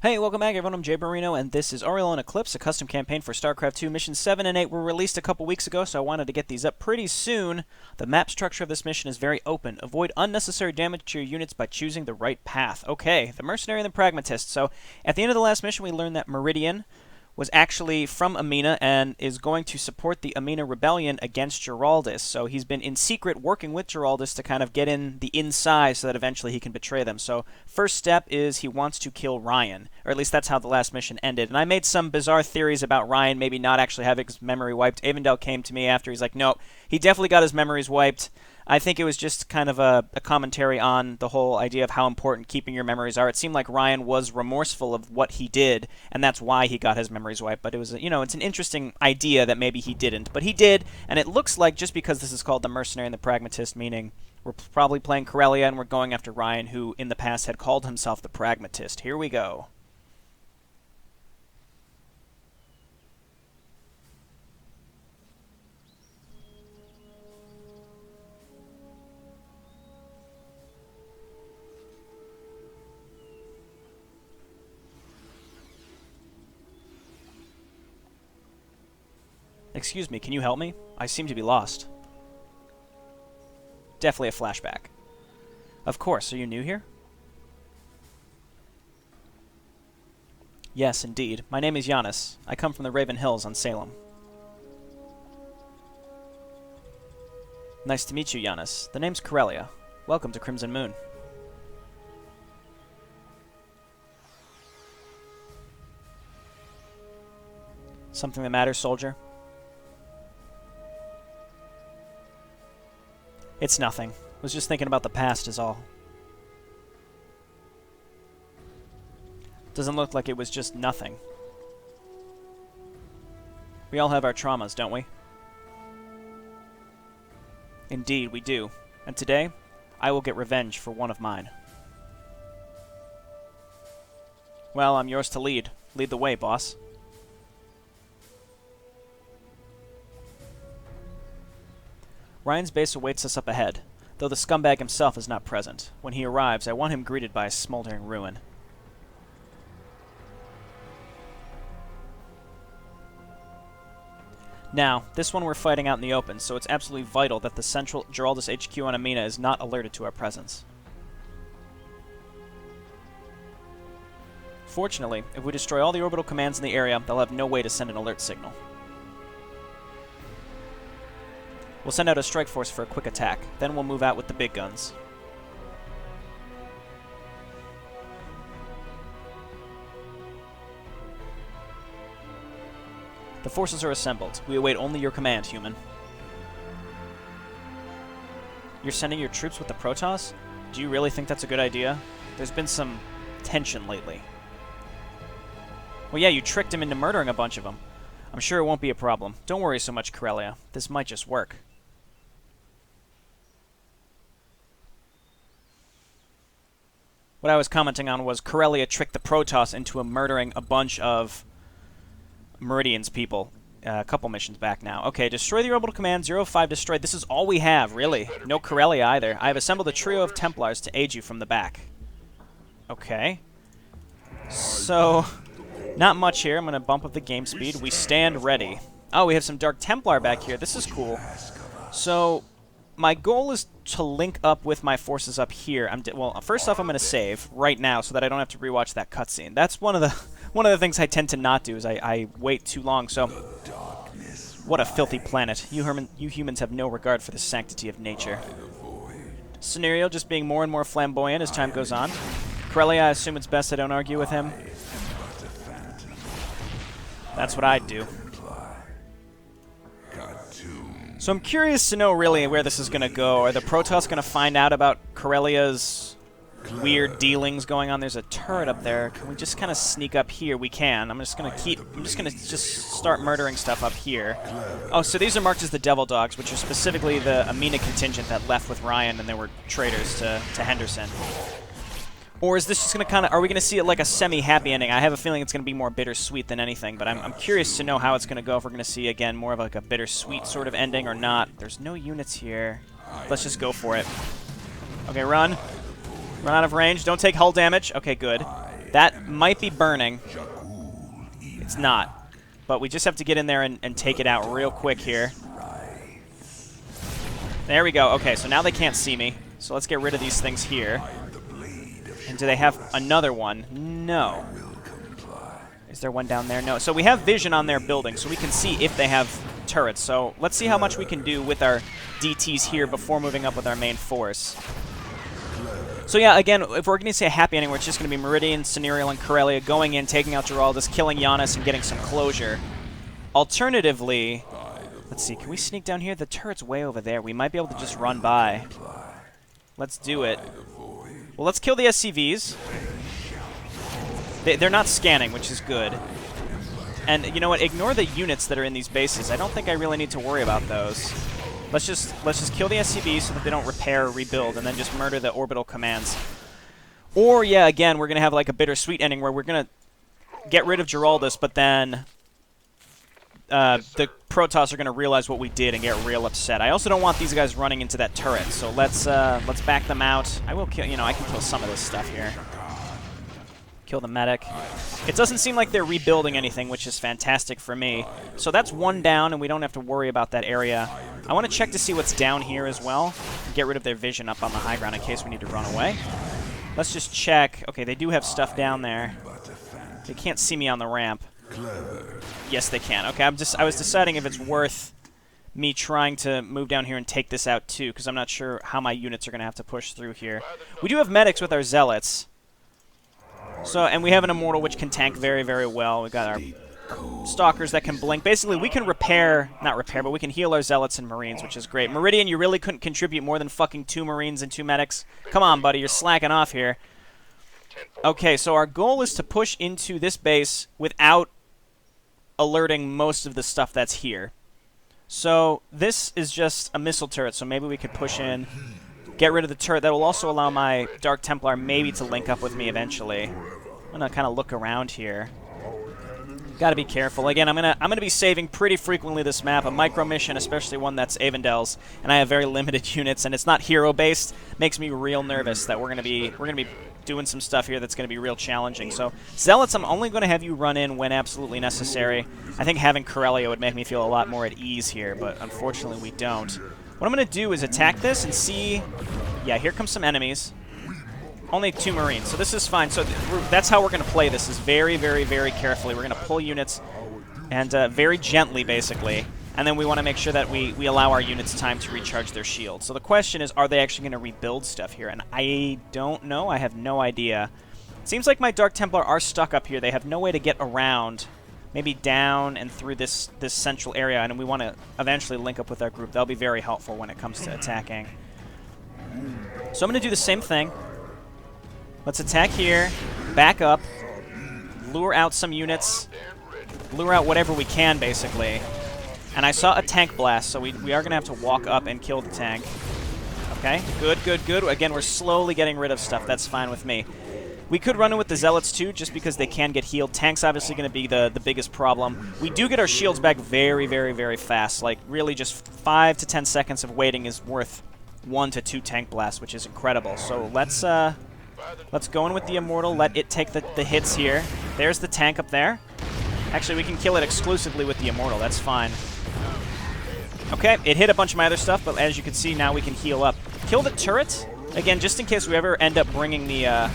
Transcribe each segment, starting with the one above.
Hey, welcome back everyone, I'm JayborinoPlays, and this is Aureolin Eclipse, a custom campaign for Starcraft 2. Missions 7 and 8 were released a couple weeks ago, so I wanted to get these up pretty soon. The map structure of this mission is very open. Avoid unnecessary damage to your units by choosing the right path. Okay, the Mercenary and the Pragmatist. So, at the end of the last mission, we learned that Meridian was actually from Amina and is going to support the Amina rebellion against Giraldus. So he's been in secret working with Giraldus to kind of get in the inside so that eventually he can betray them. So first step is he wants to kill Ryan, or at least that's how the last mission ended. And I made some bizarre theories about Ryan maybe not actually having his memory wiped. EivindL came to me after. He's like, no, he definitely got his memories wiped. I think it was just kind of a commentary on the whole idea of how important keeping your memories are. It seemed like Ryan was remorseful of what he did, and that's why he got his memories wiped. But it was, it's an interesting idea that maybe he didn't. But he did, and it looks like just because this is called the Mercenary and the Pragmatist, meaning we're probably playing Corellia and we're going after Ryan, who in the past had called himself the Pragmatist. Here we go. Excuse me, can you help me? I seem to be lost. Definitely a flashback. Of course, are you new here? Yes, indeed. My name is Giannis. I come from the Raven Hills on Salem. Nice to meet you, Giannis. The name's Corellia. Welcome to Crimson Moon. Something the matter, soldier? It's nothing. Was just thinking about the past is all. Doesn't look like it was just nothing. We all have our traumas, don't we? Indeed, we do. And today, I will get revenge for one of mine. Well, I'm yours to lead. Lead the way, boss. Ryan's base awaits us up ahead, though the scumbag himself is not present. When he arrives, I want him greeted by a smoldering ruin. Now, this one we're fighting out in the open, so it's absolutely vital that the central Giraldus HQ on Amina is not alerted to our presence. Fortunately, if we destroy all the orbital commands in the area, they'll have no way to send an alert signal. We'll send out a strike force for a quick attack, then we'll move out with the big guns. The forces are assembled. We await only your command, human. You're sending your troops with the Protoss? Do you really think that's a good idea? There's been some tension lately. Well, yeah, you tricked him into murdering a bunch of them. I'm sure it won't be a problem. Don't worry so much, Corellia. This might just work. What I was commenting on was Corellia tricked the Protoss into murdering a bunch of Meridian's people a couple missions back now. Okay, destroy the orbital command, 05 destroyed. This is all we have, really. No Corellia either. I have assembled a trio of Templars to aid you from the back. Okay. So, not much here. I'm going to bump up the game speed. We stand ready. Oh, we have some Dark Templar back here. This is cool. So, my goal is to link up with my forces up here. Well, first off, I'm going to save right now so that I don't have to rewatch that cutscene. That's one of the things I tend to not do is I wait too long. So, what a filthy planet. You humans have no regard for the sanctity of nature. Scenario just being more and more flamboyant as time goes on. Corellia, I assume it's best I don't argue with him. That's what I'd do. So I'm curious to know really where this is going to go. Are the Protoss going to find out about Corellia's weird dealings going on? There's a turret up there. Can we just kind of sneak up here? We can. I'm just going to start murdering stuff up here. Oh, so these are marked as the Devil Dogs, which are specifically the Amina contingent that left with Ryan and they were traitors to Henderson. Or is this just going to kind of... Are we going to see it like a semi-happy ending? I have a feeling it's going to be more bittersweet than anything, but I'm curious to know how it's going to go, if we're going to see, again, more of like a bittersweet sort of ending or not. There's no units here. Let's just go for it. Okay, run. Run out of range. Don't take hull damage. Okay, good. That might be burning. It's not. But we just have to get in there and take it out real quick here. There we go. Okay, so now they can't see me. So let's get rid of these things here. And do they have another one? No. Is there one down there? No. So we have vision on their building, so we can see if they have turrets. So let's see how much we can do with our DTs here before moving up with our main force. So yeah, again, if we're going to say a happy ending, where it's just going to be Meridian, Cenarial, and Corellia going in, taking out Geraldus, killing Giannis, and getting some closure. Alternatively, let's see, can we sneak down here? The turret's way over there. We might be able to just run by. Let's do it. Well, let's kill the SCVs. They're not scanning, which is good. And you know what? Ignore the units that are in these bases. I don't think I really need to worry about those. Let's just kill the SCVs so that they don't repair or rebuild, and then just murder the orbital commands. Or, yeah, again, we're going to have like a bittersweet ending where we're going to get rid of Geraldus, but then the Protoss are going to realize what we did and get real upset. I also don't want these guys running into that turret, so let's back them out. I will kill, you know, I can kill some of this stuff here. Kill the medic. It doesn't seem like they're rebuilding anything, which is fantastic for me. So that's one down, and we don't have to worry about that area. I want to check to see what's down here as well. Get rid of their vision up on the high ground in case we need to run away. Let's just check. Okay, they do have stuff down there. They can't see me on the ramp. Yes, they can. Okay, I was deciding if it's worth me trying to move down here and take this out too, because I'm not sure how my units are going to have to push through here. We do have medics with our zealots. So, and we have an Immortal which can tank very, very well. We've got our Stalkers that can blink. Basically, we can not repair, but we can heal our Zealots and Marines, which is great. Meridian, you really couldn't contribute more than fucking 2 Marines and 2 medics. Come on, buddy, you're slacking off here. Okay, so our goal is to push into this base without alerting most of the stuff that's here. So, this is just a missile turret, so maybe we could push in, get rid of the turret. That will also allow my Dark Templar maybe to link up with me eventually. I'm gonna kind of look around here. Gotta be careful. Again, I'm gonna be saving pretty frequently this map. A micro mission, especially one that's EivindL's, and I have very limited units, and it's not hero based. Makes me real nervous that we're gonna be doing some stuff here that's gonna be real challenging. So Zealots, I'm only gonna have you run in when absolutely necessary. I think having Corellia would make me feel a lot more at ease here, but unfortunately we don't. What I'm going to do is attack this and see... Yeah, here comes some enemies. Only 2 Marines, so this is fine. So that's how we're going to play this, is very, very, very carefully. We're going to pull units and very gently, basically. And then we want to make sure that we allow our units time to recharge their shields. So the question is, are they actually going to rebuild stuff here? And I don't know. I have no idea. It seems like my Dark Templar are stuck up here. They have no way to get around. Maybe down and through this central area, and we want to eventually link up with our group. That'll be very helpful when it comes to attacking. So I'm going to do the same thing. Let's attack here, back up, lure out some units, lure out whatever we can, basically. And I saw a tank blast, so we are going to have to walk up and kill the tank. Okay, good, good, good. Again, we're slowly getting rid of stuff. That's fine with me. We could run in with the Zealots, too, just because they can get healed. Tank's obviously going to be the biggest problem. We do get our shields back very, very, very fast. Like, really just 5 to 10 seconds of waiting is worth 1 to 2 tank blasts, which is incredible. So let's go in with the Immortal, let it take the hits here. There's the tank up there. Actually, we can kill it exclusively with the Immortal. That's fine. Okay, it hit a bunch of my other stuff, but as you can see, now we can heal up. Kill the turret. Again, just in case we ever end up bringing the...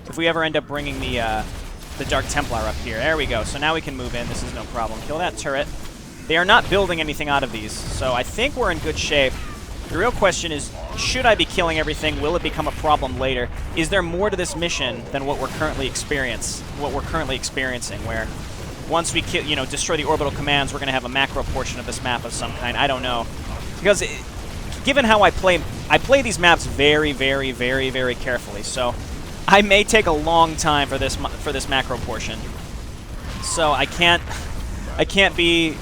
If we ever end up bringing the Dark Templar up here. There we go. So now we can move in. This is no problem. Kill that turret. They are not building anything out of these, so I think we're in good shape. The real question is, should I be killing everything? Will it become a problem later? Is there more to this mission than what we're currently experiencing? Where once we kill, destroy the orbital commands, we're going to have a macro portion of this map of some kind. I don't know, because given how I play these maps very, very, very, very carefully. So I may take a long time for this macro portion. So I can't be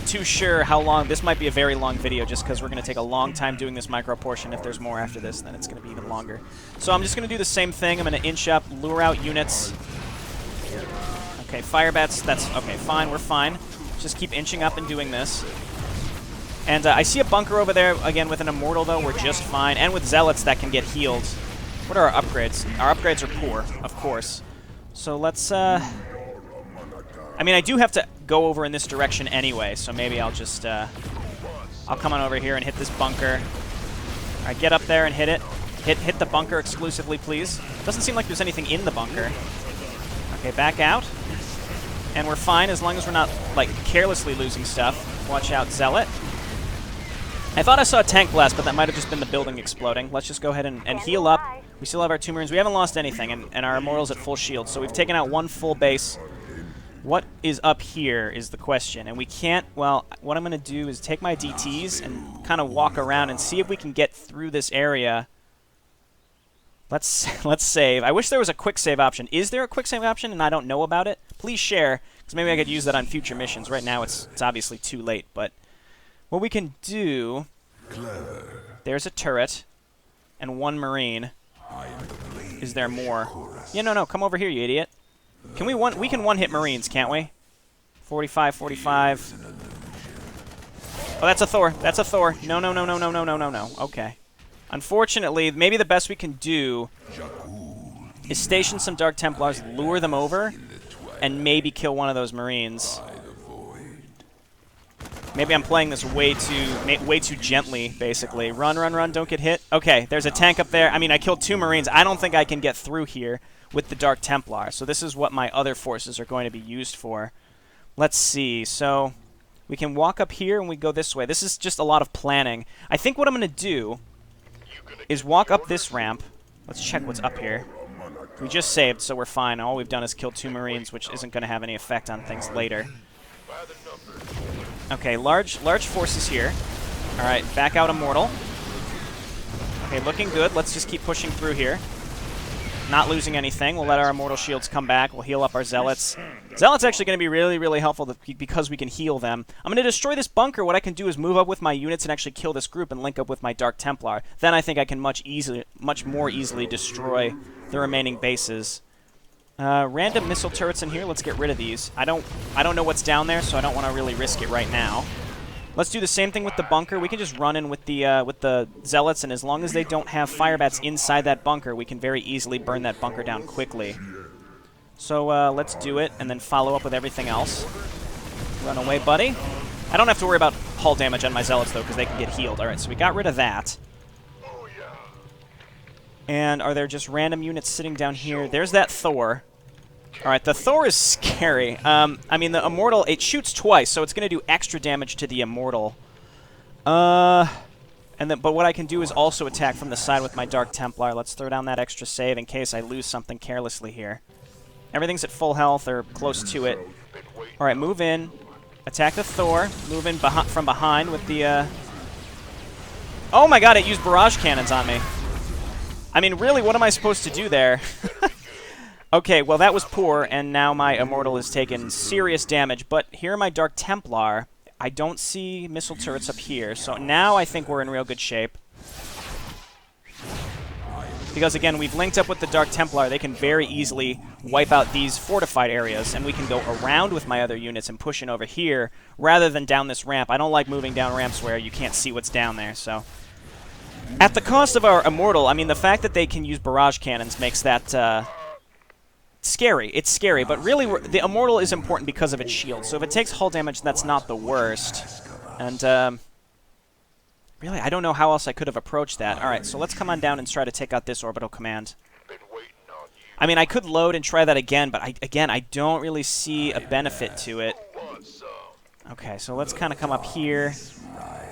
too sure how long. This might be a very long video just because we're going to take a long time doing this micro portion. If there's more after this, then it's going to be even longer. So I'm just going to do the same thing. I'm going to inch up, lure out units. Okay, fire bats, that's okay, fine, we're fine. Just keep inching up and doing this. And I see a bunker over there, again, with an Immortal, though, we're just fine. And with Zealots that can get healed. What are our upgrades? Our upgrades are poor, of course. So let's, I mean, I do have to go over in this direction anyway, so maybe I'll just, I'll come on over here and hit this bunker. All right, get up there and hit it. Hit the bunker exclusively, please. Doesn't seem like there's anything in the bunker. Okay, back out. And we're fine as long as we're not, like, carelessly losing stuff. Watch out, Zealot. I thought I saw a tank blast, but that might have just been the building exploding. Let's just go ahead and heal up. We still have our 2 Marines. We haven't lost anything, and our Immortal's at full shield. So we've taken out 1 full base. What is up here is the question. And we can't, well, what I'm going to do is take my DTs and kind of walk around and see if we can get through this area. Let's save. I wish there was a quick save option. Is there a quick save option and I don't know about it? Please share, because maybe I could use that on future missions. Right now it's obviously too late, but what we can do... There's a turret and 1 Marine. Is there more? Yeah, no, come over here, you idiot. Can we can one-hit Marines, can't we? 45, 45. Oh, that's a Thor. That's a Thor. No. Okay. Unfortunately, maybe the best we can do is station some Dark Templars, lure them over, and maybe kill one of those Marines. Maybe I'm playing this way too gently, basically. Run, don't get hit. Okay, there's a tank up there. I mean, I killed 2 Marines. I don't think I can get through here with the Dark Templar, so this is what my other forces are going to be used for. Let's see. So we can walk up here and we go this way. This is just a lot of planning. I think what I'm going to do is walk up this ramp. Let's check what's up here. We just saved, so we're fine. All we've done is kill 2 Marines, which isn't going to have any effect on things later. Okay, large forces here. All right, back out Immortal. Okay, looking good. Let's just keep pushing through here. Not losing anything. We'll let our Immortal shields come back. We'll heal up our Zealots. Zealots actually going to be really, really helpful because we can heal them. I'm going to destroy this bunker. What I can do is move up with my units and actually kill this group and link up with my Dark Templar. Then I think I can much more easily destroy the remaining bases. Random missile turrets in here. Let's get rid of these. I don't know what's down there, so I don't want to really risk it right now. Let's do the same thing with the bunker. We can just run in with the Zealots, and as long as they don't have fire bats inside that bunker, we can very easily burn that bunker down quickly. So let's do it, and then follow up with everything else. Run away, buddy. I don't have to worry about hull damage on my Zealots, though, because they can get healed. All right, so we got rid of that. And are there just random units sitting down here? There's that Thor. All right, the Thor is scary. I mean, the Immortal, it shoots twice, so it's going to do extra damage to the Immortal. But what I can do is also attack from the side with my Dark Templar. Let's throw down that extra save in case I lose something carelessly here. Everything's at full health or close to it. All right, move in. Attack the Thor. Move in from behind with the... Oh my god, it used barrage cannons on me. I mean, really, what am I supposed to do there? Okay, well, that was poor, and now my Immortal has taken serious damage. But here are my Dark Templar. I don't see missile turrets up here, so now I think we're in real good shape. Because, again, we've linked up with the Dark Templar. They can very easily wipe out these fortified areas, and we can go around with my other units and push in over here rather than down this ramp. I don't like moving down ramps where you can't see what's down there, so... At the cost of our Immortal, I mean, the fact that they can use barrage cannons makes that... Scary. It's scary, but really the Immortal is important because of its shield. So if it takes hull damage, that's not the worst. And really, I don't know how else I could have approached that. All right, so let's come on down and try to take out this orbital command. I mean, I could load and try that again, but I don't really see a benefit to it. Okay, so let's kind of come up here,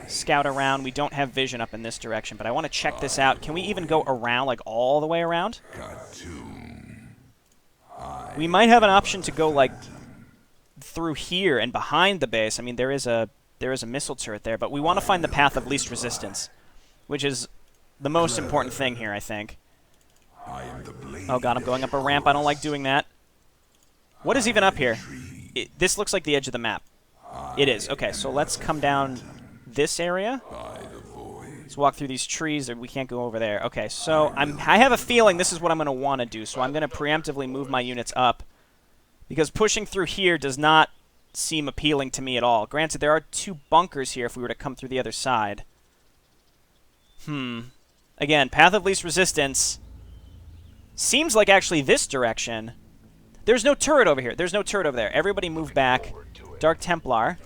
scout around. We don't have vision up in this direction, but I want to check this out. Can we even go around, like all the way around? We might have an option to go, like, through here and behind the base. I mean, there is a missile turret there, but we want to find the path of least resistance, which is the most important thing here, I think. Oh god, I'm going up a ramp. I don't like doing that. What is even up here? This looks like the edge of the map. It is. Okay, so let's come down this area. Let's walk through these trees, or we can't go over there. Okay, so I have a feeling this is what I'm going to want to do, so I'm going to preemptively move my units up, because pushing through here does not seem appealing to me at all. Granted, there are 2 bunkers here if we were to come through the other side. Again, path of least resistance seems like actually this direction. There's no turret over here. There's no turret over there. Everybody move back. Dark Templar.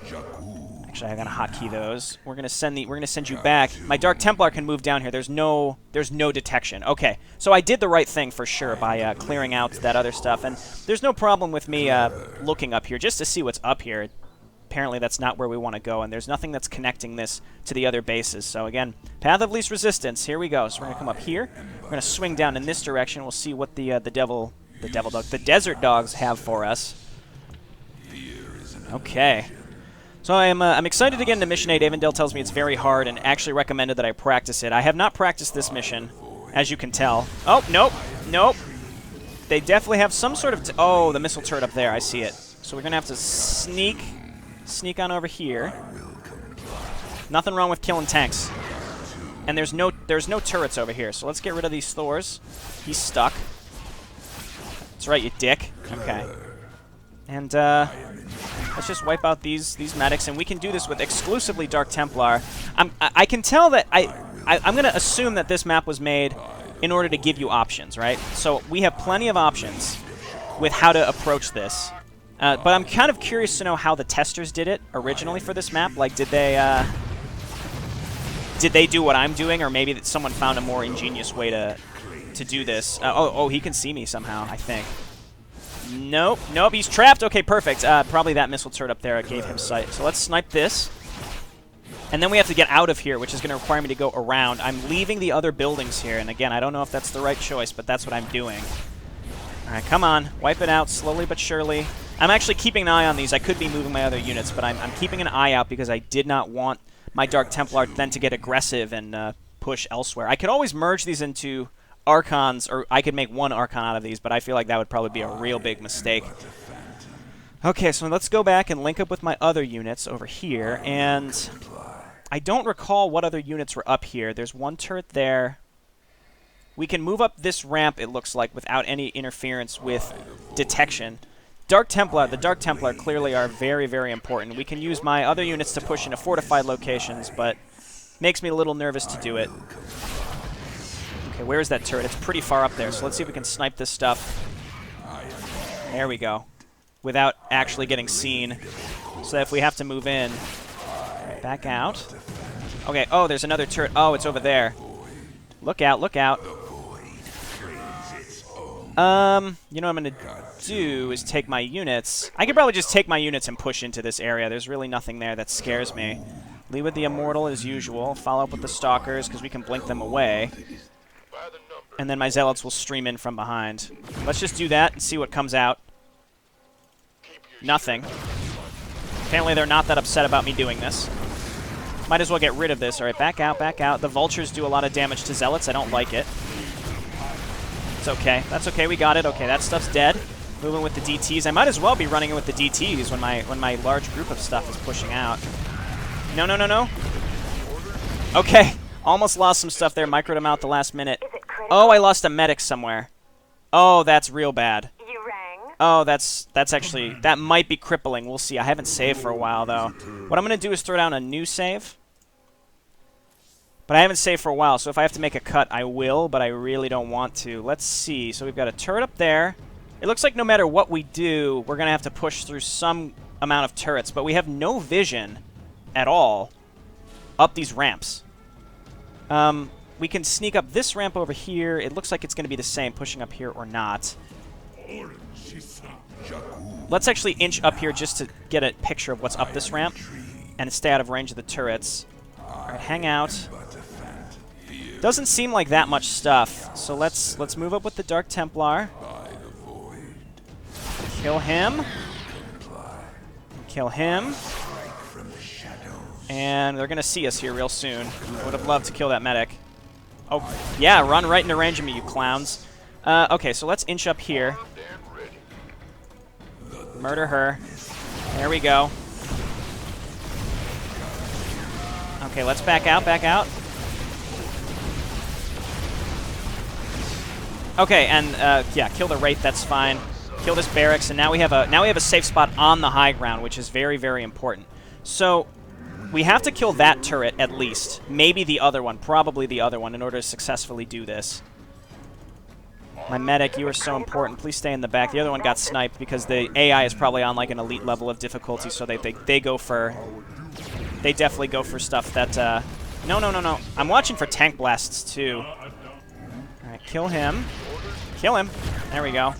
Actually, I gotta hotkey those. We're gonna send you back. My Dark Templar can move down here. There's no detection. Okay, so I did the right thing for sure by clearing out that other stuff, and there's no problem with me looking up here just to see what's up here. Apparently, that's not where we want to go, and there's nothing that's connecting this to the other bases. So again, path of least resistance. Here we go. So we're gonna come up here. We're gonna swing down in this direction. We'll see what the desert dogs have for us. Okay. So I'm excited to get into Mission 8. EivindL tells me it's very hard and actually recommended that I practice it. I have not practiced this mission, as you can tell. Oh, nope. Nope. They definitely have some sort of... oh, the missile turret up there. I see it. So we're going to have to sneak on over here. Nothing wrong with killing tanks. And there's no turrets over here. So let's get rid of these Thors. He's stuck. That's right, you dick. Okay. And let's just wipe out these medics, and we can do this with exclusively Dark Templar. I can tell that I'm going to assume that this map was made in order to give you options, right? So we have plenty of options with how to approach this. But I'm kind of curious to know how the testers did it originally for this map. Like, did they do what I'm doing, or maybe that someone found a more ingenious way to do this? Oh, he can see me somehow, I think. Nope, he's trapped. Okay, perfect. Probably that missile turret up there gave him sight. So let's snipe this. And then we have to get out of here, which is going to require me to go around. I'm leaving the other buildings here, and again, I don't know if that's the right choice, but that's what I'm doing. All right, come on. Wipe it out slowly but surely. I'm actually keeping an eye on these. I could be moving my other units, but I'm keeping an eye out because I did not want my Dark Templar then to get aggressive and push elsewhere. I could always merge these into Archons, or I could make one Archon out of these, but I feel like that would probably be a real big mistake. Okay, so let's go back and link up with my other units over here, and I don't recall what other units were up here. There's one turret there. We can move up this ramp, it looks like, without any interference with detection. The Dark Templar clearly are very, very important. We can use my other units to push into fortified locations, but makes me a little nervous to do it. Okay, where is that turret? It's pretty far up there, so let's see if we can snipe this stuff. There we go. Without actually getting seen. So that if we have to move in... Right, back out. Okay, oh, there's another turret. Oh, it's over there. Look out, look out. You know what I'm going to do is take my units. I could probably just take my units and push into this area. There's really nothing there that scares me. Lead with the Immortal as usual. Follow up with the Stalkers because we can blink them away. And then my Zealots will stream in from behind. Let's just do that and see what comes out. Nothing. Apparently they're not that upset about me doing this. Might as well get rid of this. Alright, back out, back out. The Vultures do a lot of damage to Zealots. I don't like it. It's okay. That's okay. We got it. Okay, that stuff's dead. Moving with the DTs. I might as well be running in with the DTs when my large group of stuff is pushing out. No, no, no, no. Okay. Almost lost some stuff there. Microed him out the last minute. Oh, I lost a medic somewhere. Oh, that's real bad. You rang? Oh, that's actually... that might be crippling. We'll see. I haven't saved for a while, though. What I'm going to do is throw down a new save. But I haven't saved for a while, so if I have to make a cut, I will, but I really don't want to. Let's see. So we've got a turret up there. It looks like no matter what we do, we're going to have to push through some amount of turrets, but we have no vision at all up these ramps. We can sneak up this ramp over here. It looks like it's going to be the same, pushing up here or not. Let's actually inch up here just to get a picture of what's up this ramp and stay out of range of the turrets. All right, hang out. Doesn't seem like that much stuff, so let's move up with the Dark Templar. Kill him. Kill him. And they're going to see us here real soon. Would have loved to kill that medic. Oh, yeah, run right into range of me, you clowns. Okay, so let's inch up here. Murder her. There we go. Okay, let's back out, back out. Okay, and yeah, kill the Wraith, that's fine. Kill this barracks, and now we have a safe spot on the high ground, which is very, very important. So we have to kill that turret at least. Maybe the other one, probably the other one, in order to successfully do this. My medic, you are so important. Please stay in the back. The other one got sniped because the AI is probably on like an elite level of difficulty, so they go for... They definitely go for stuff that... No, no, no, no. I'm watching for tank blasts, too. Alright, kill him. Kill him. There we go.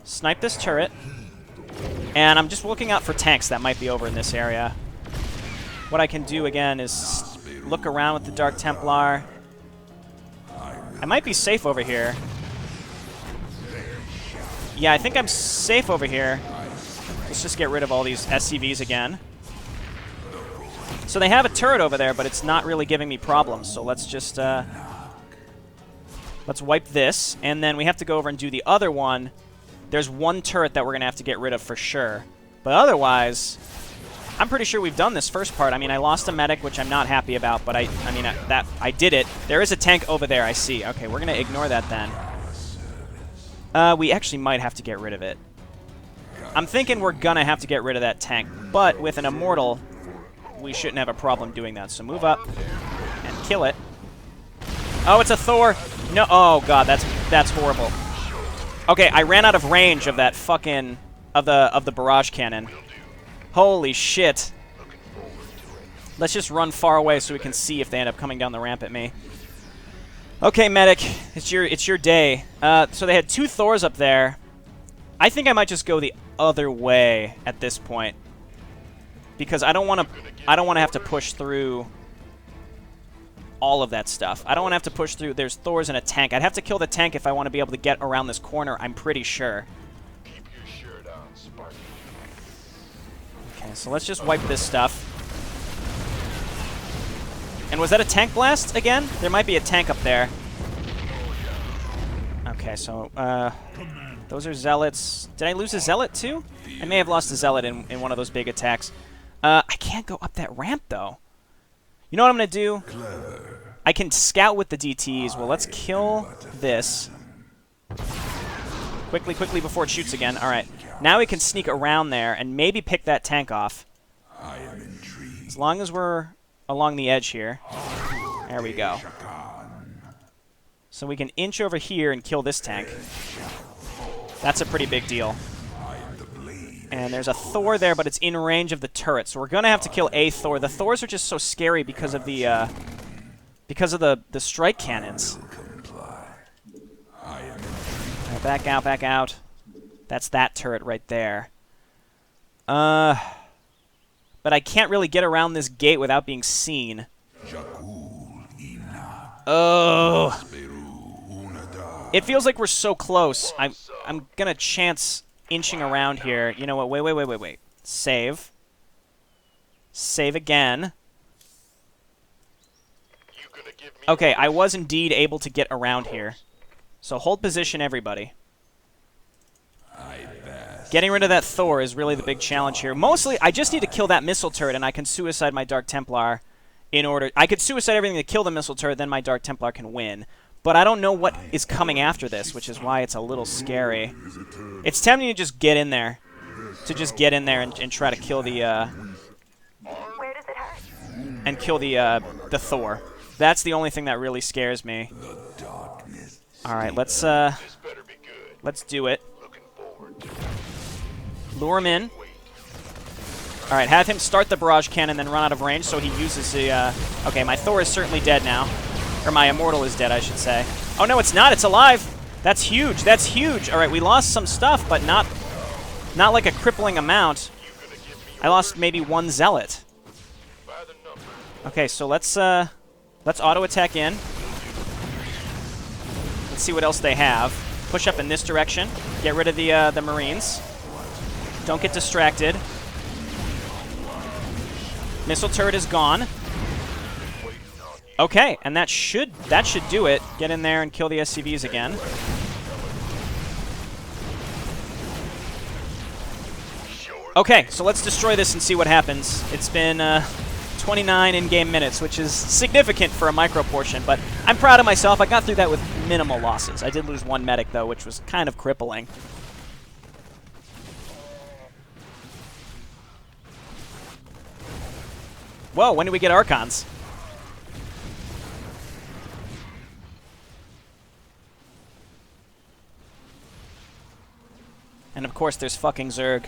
Snipe this turret. And I'm just looking out for tanks that might be over in this area. What I can do, again, is look around with the Dark Templar. I might be safe over here. Yeah, I think I'm safe over here. Let's just get rid of all these SCVs again. So they have a turret over there, but it's not really giving me problems. So let's just... let's wipe this. And then we have to go over and do the other one. There's one turret that we're going to have to get rid of for sure. But otherwise, I'm pretty sure we've done this first part. I mean, I lost a medic, which I'm not happy about, but I did it. There is a tank over there, I see. Okay, we're going to ignore that then. We actually might have to get rid of it. I'm thinking we're going to have to get rid of that tank. But with an Immortal, we shouldn't have a problem doing that. So move up and kill it. Oh, it's a Thor. No. Oh, God, that's horrible. Okay, I ran out of range of that fucking... of the barrage cannon. Holy shit. Let's just run far away so we can see if they end up coming down the ramp at me. Okay, medic, it's your day. So they had 2 Thors up there. I think I might just go the other way at this point, because I don't want to have to push through all of that stuff. I don't want to have to push through. There's Thors and a tank. I'd have to kill the tank if I want to be able to get around this corner, I'm pretty sure. Keep your shirt on, Sparky. Okay, so let's just wipe this stuff. And was that a tank blast again? There might be a tank up there. Okay, so those are zealots. Did I lose a zealot too? I may have lost a zealot in one of those big attacks. I can't go up that ramp though. You know what I'm gonna do? I can scout with the DTs. Well, let's kill this. Quickly, quickly before it shoots again. Alright. Now we can sneak around there and maybe pick that tank off. As long as we're along the edge here. There we go. So we can inch over here and kill this tank. That's a pretty big deal. And there's a Thor there, but it's in range of the turret. So we're going to have to kill a Thor. The Thors are just so scary because of the strike cannons. Right, back out, back out. That's that turret right there. But I can't really get around this gate without being seen. Oh. It feels like we're so close. I'm gonna chance inching around here. You know what? Wait. Save. Save again. Okay, I was indeed able to get around here. So hold position, everybody. Getting rid of that Thor is really the big challenge here. Mostly, I just need to kill that missile turret, and I can suicide my Dark Templar in order... I could suicide everything to kill the missile turret, then my Dark Templar can win. But I don't know what is coming after this, which is why it's a little scary. It's tempting to just get in there. To just get in there and try to kill the... Where does it hurt? And kill the Thor. That's the only thing that really scares me. Alright, let's do it. Lure him in. Alright, have him start the barrage cannon, then run out of range, so he uses the... Okay, my Thor is certainly dead now. Or my Immortal is dead, I should say. Oh, no, it's not. It's alive. That's huge. That's huge. All right, we lost some stuff, but not like a crippling amount. I lost maybe 1 zealot. Okay, so let's auto-attack in. Let's see what else they have. Push up in this direction. Get rid of the Marines. Don't get distracted. Missile turret is gone. Okay, and that should do it. Get in there and kill the SCVs again. Okay, so let's destroy this and see what happens. It's been 29 in-game minutes, which is significant for a micro portion, but I'm proud of myself. I got through that with minimal losses. I did lose 1 medic, though, which was kind of crippling. Whoa, when do we get Archons? course there's fucking Zerg.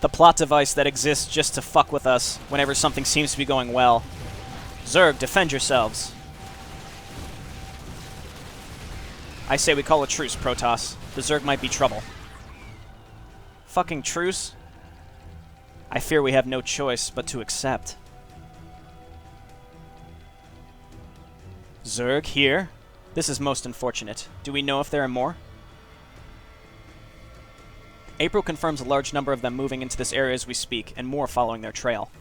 The plot device that exists just to fuck with us whenever something seems to be going well. Zerg, defend yourselves. I say we call a truce, Protoss. The Zerg might be trouble. Fucking truce? I fear we have no choice but to accept. Zerg here? This is most unfortunate. Do we know if there are more? April confirms a large number of them moving into this area as we speak, and more following their trail.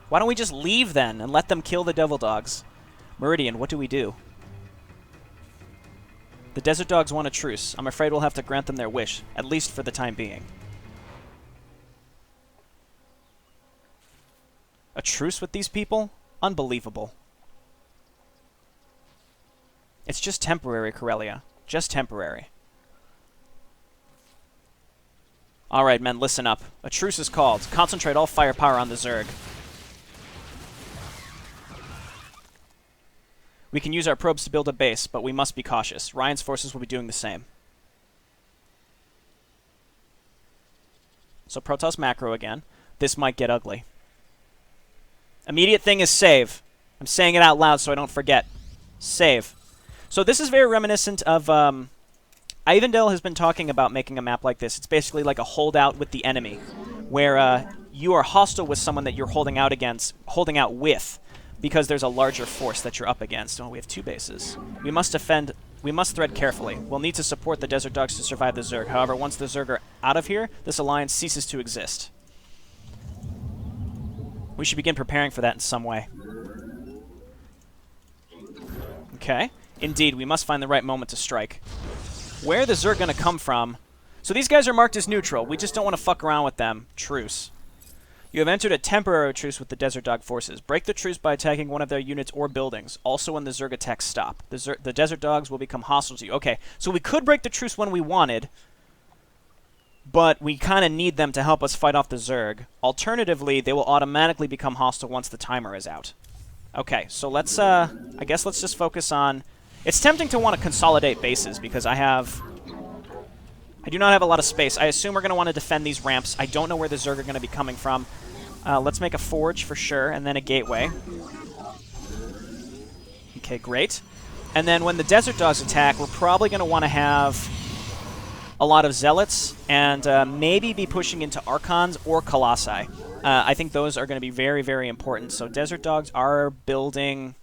Why don't we just leave then, and let them kill the Devil Dogs? Meridian, what do we do? The Desert Dogs want a truce. I'm afraid we'll have to grant them their wish, at least for the time being. A truce with these people? Unbelievable. It's just temporary, Corellia. Just temporary. Alright, men, listen up. A truce is called. Concentrate all firepower on the Zerg. We can use our probes to build a base, but we must be cautious. Ryan's forces will be doing the same. So Protoss macro again. This might get ugly. Immediate thing is save. I'm saying it out loud so I don't forget. Save. So this is very reminiscent of... EivindL has been talking about making a map like this. It's basically like a holdout with the enemy, where you are hostile with someone that you're holding out with, because there's a larger force that you're up against. Oh, we have 2 bases. We must defend. We must thread carefully. We'll need to support the Desert Dogs to survive the Zerg. However, once the Zerg are out of here, this alliance ceases to exist. We should begin preparing for that in some way. Okay. Indeed, we must find the right moment to strike. Where are the Zerg going to come from? So these guys are marked as neutral. We just don't want to fuck around with them. Truce. You have entered a temporary truce with the Desert Dog forces. Break the truce by attacking one of their units or buildings. Also when the Zerg attacks stop. The Desert Dogs will become hostile to you. Okay, so we could break the truce when we wanted, but we kind of need them to help us fight off the Zerg. Alternatively, they will automatically become hostile once the timer is out. Okay, so let's, I guess let's just focus on... It's tempting to want to consolidate bases because I do not have a lot of space. I assume we're going to want to defend these ramps. I don't know where the Zerg are going to be coming from. Let's make a forge for sure, and then a gateway. Okay, great. And then when the Desert Dogs attack, we're probably going to want to have a lot of Zealots, and maybe be pushing into Archons or Colossi. I think those are going to be very, very important. So Desert Dogs are building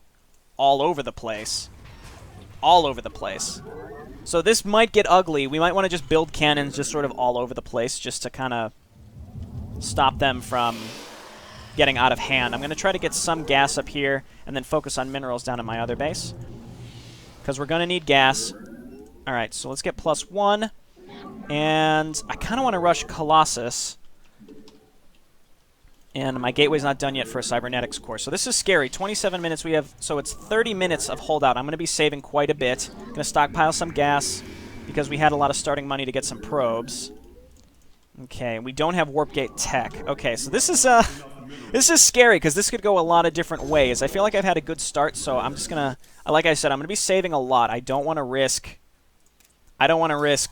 all over the place. All over the place. So this might get ugly. We might want to just build cannons just sort of all over the place just to kind of stop them from getting out of hand. I'm going to try to get some gas up here and then focus on minerals down in my other base, because we're going to need gas. Alright, so let's get +1. And I kind of want to rush Colossus. And my gateway's not done yet for a cybernetics course. So this is scary. 27 minutes we have, so it's 30 minutes of holdout. I'm going to be saving quite a bit. I'm going to stockpile some gas because we had a lot of starting money to get some probes. Okay, we don't have warp gate tech. Okay, so this is scary because this could go a lot of different ways. I feel like I've had a good start, so I'm just going to, like I said, I'm going to be saving a lot. I don't want to risk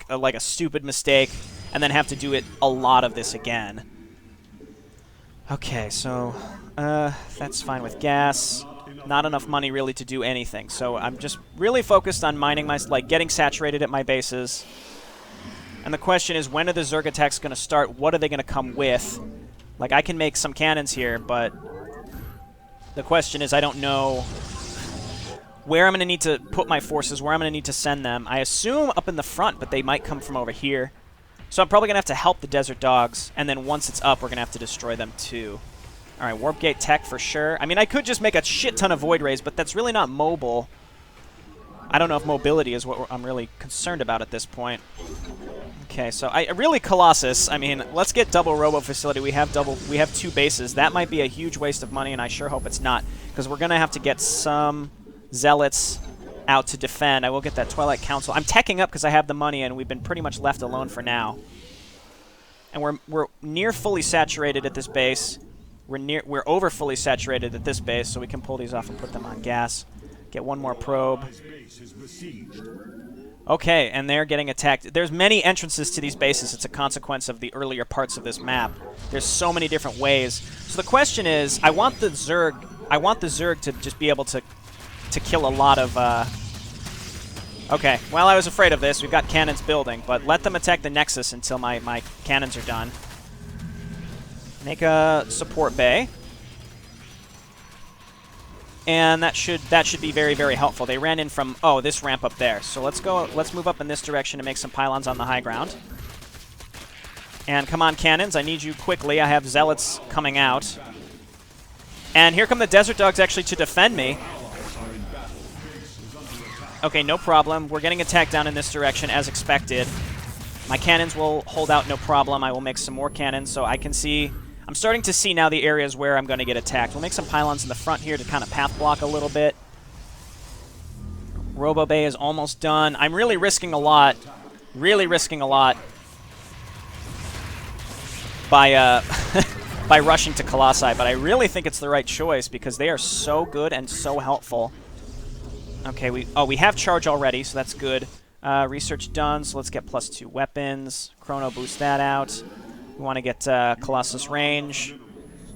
like a stupid mistake and then have to do it a lot of this again. Okay, so that's fine with gas. Not enough money really to do anything. So I'm just really focused on mining my, like, getting saturated at my bases. And the question is, when are the Zerg attacks going to start? What are they going to come with? Like, I can make some cannons here, but the question is, I don't know where I'm going to need to put my forces, where I'm going to need to send them. I assume up in the front, but they might come from over here. So I'm probably going to have to help the Desert Dogs, and then once it's up, we're going to have to destroy them too. Alright, Warp Gate Tech for sure. I mean, I could just make a shit ton of Void Rays, but that's really not mobile. I don't know if mobility is what I'm really concerned about at this point. Okay, so really Colossus. I mean, let's get double Robo Facility. We have 2 bases. That might be a huge waste of money, and I sure hope it's not, because we're going to have to get some Zealots out to defend. I will get that Twilight Council. I'm teching up because I have the money, and we've been pretty much left alone for now. And we're near fully saturated at this base. We're over fully saturated at this base, so we can pull these off and put them on gas. Get one more probe. Okay, and they're getting attacked. There's many entrances to these bases. It's a consequence of the earlier parts of this map. There's so many different ways. So the question is, I want the Zerg to just be able to kill a lot of... Okay, well, I was afraid of this. We've got cannons building, but let them attack the Nexus until my cannons are done. Make a support bay. And that should be very, very helpful. They ran in from, oh, this ramp up there. So let's move up in this direction and make some pylons on the high ground. And come on, cannons, I need you quickly. I have zealots coming out. And here come the Desert Dogs actually to defend me. Okay, no problem. We're getting attacked down in this direction as expected. My cannons will hold out no problem. I will make some more cannons so I can see... I'm starting to see now the areas where I'm going to get attacked. We'll make some pylons in the front here to kind of path block a little bit. Robo Bay is almost done. I'm really risking a lot. Really risking a lot by by rushing to Colossi, but I really think it's the right choice because they are so good and so helpful. Okay, we have charge already, so that's good. Research done, so let's get +2 weapons. Chrono boost that out. We want to get Colossus range.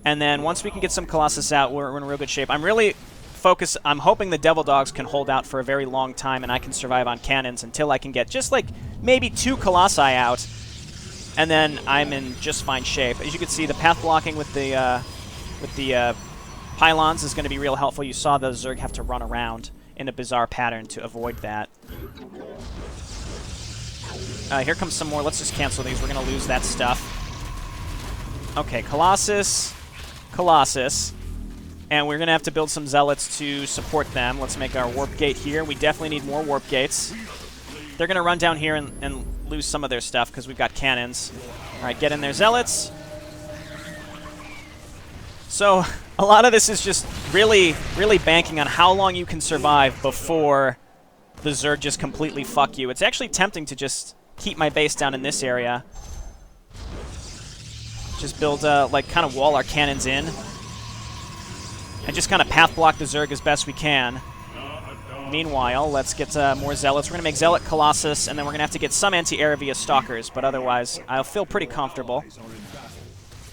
And then once we can get some Colossus out, we're in real good shape. I'm really focused. I'm hoping the Devil Dogs can hold out for a very long time and I can survive on cannons until I can get just like maybe 2 Colossi out. And then I'm in just fine shape. As you can see, the path blocking with the pylons is going to be real helpful. You saw the Zerg have to run around in a bizarre pattern to avoid that. Here comes some more. Let's just cancel these. We're going to lose that stuff. Okay, Colossus, and we're going to have to build some Zealots to support them. Let's make our Warp Gate here. We definitely need more Warp Gates. They're going to run down here and lose some of their stuff because we've got cannons. All right, get in there, Zealots. So a lot of this is just really, really banking on how long you can survive before the Zerg just completely fuck you. It's actually tempting to just keep my base down in this area. Just build, like, kind of wall our cannons in. And just kind of path block the Zerg as best we can. Meanwhile, let's get more Zealots. We're going to make Zealot Colossus, and then we're going to have to get some anti-air via Stalkers, but otherwise, I'll feel pretty comfortable.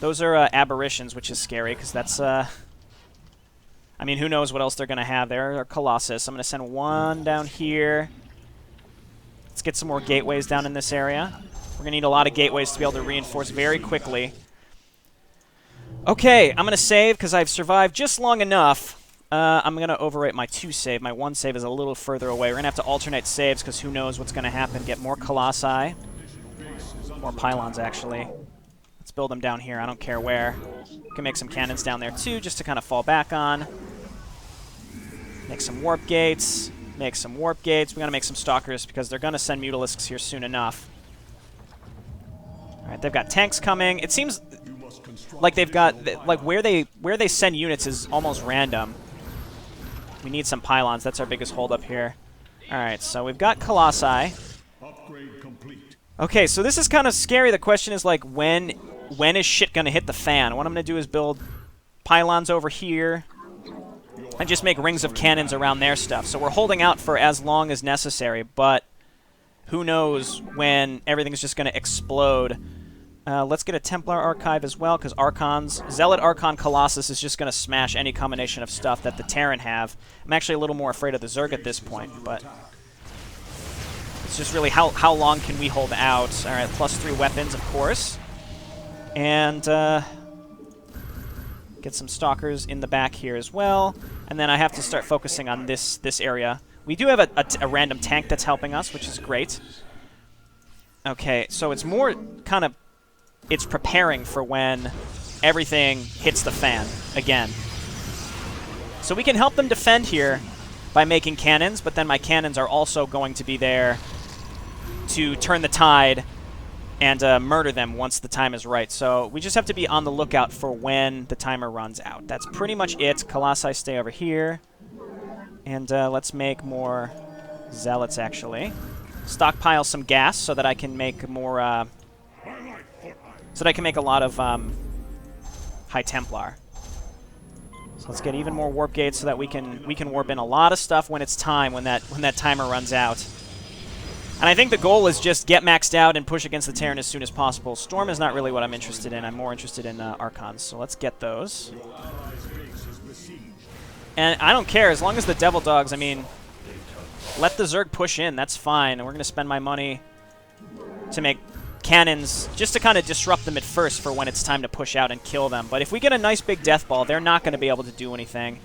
Those are Aberrations, which is scary, because that's, I mean, who knows what else they're going to have there. Or Colossus. I'm going to send one down here. Let's get some more gateways down in this area. We're going to need a lot of gateways to be able to reinforce very quickly. Okay, I'm going to save because I've survived just long enough. I'm going to overwrite my 2 save. My 1 save is a little further away. We're going to have to alternate saves because who knows what's going to happen. Get more Colossi. More pylons, actually. Let's build them down here. I don't care where. We can make some cannons down there, too, just to kind of fall back on. Make some warp gates. Make some warp gates. We got to make some Stalkers because they're going to send Mutalisks here soon enough. All right, they've got tanks coming. It seems like they've got, like, where they send units is almost random. We need some pylons. That's our biggest holdup here. All right, so we've got Colossi. Upgrade complete. Okay, so this is kind of scary. The question is, like, when is shit going to hit the fan? What I'm going to do is build pylons over here and just make rings of cannons around their stuff. So we're holding out for as long as necessary, but who knows when everything's just going to explode. Let's get a Templar Archive as well, because Zealot Archon Colossus is just going to smash any combination of stuff that the Terran have. I'm actually a little more afraid of the Zerg at this point, but it's just really how long can we hold out. All right, +3 weapons, of course. And get some Stalkers in the back here as well. And then I have to start focusing on this area. We do have a random tank that's helping us, which is great. Okay, so it's more kind of... It's preparing for when everything hits the fan again. So we can help them defend here by making cannons, but then my cannons are also going to be there to turn the tide and murder them once the time is right. So we just have to be on the lookout for when the timer runs out. That's pretty much it. Colossi stay over here. And let's make more Zealots, actually. Stockpile some gas so that I can make more... so that I can make a lot of High Templar. So let's get even more warp gates so that we can warp in a lot of stuff when it's time, when that timer runs out. And I think the goal is just get maxed out and push against the Terran as soon as possible. Storm is not really what I'm interested in. I'm more interested in Archons. So let's get those. And I don't care, as long as the Devil Dogs, I mean, let the Zerg push in. That's fine. And we're going to spend my money to make cannons just to kind of disrupt them at first for when it's time to push out and kill them. But if we get a nice big death ball, they're not going to be able to do anything.